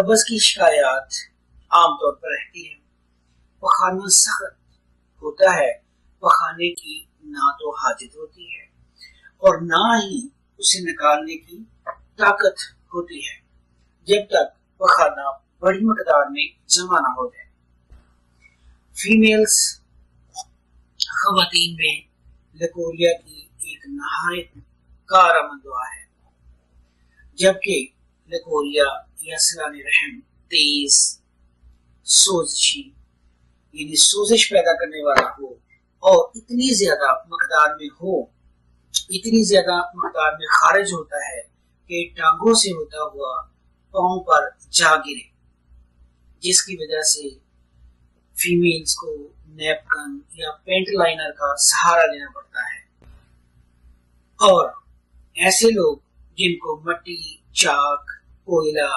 قبض کی شکایات عام طور پر رہتی ہے۔ پخانا سخت ہوتا ہے، پخانے کی نہ تو حاجت ہوتی ہے اور نہ ہی اسے نکالنے کی طاقت ہوتی ہے جب تک پخانا بڑی مقدار میں جمع نہ ہو جائے۔ فیمیلز خواتین میں لکوریا کی ایک نہایت کارآمد دوا ہے، جبکہ لکوریا یا سلان رحم تیز سوزشی یعنی سوزش پیدا کرنے والا ہو اور اتنی زیادہ مقدار میں خارج ہوتا ہے کہ ٹانگوں سے ہوتا ہوا پاؤں پر جا گرے، جس کی وجہ سے فیمیلز کو نیپکن یا پینٹ لائنر کا سہارا لینا پڑتا ہے، اور ایسے لوگ جن کو مٹی، چاک، کوئلہ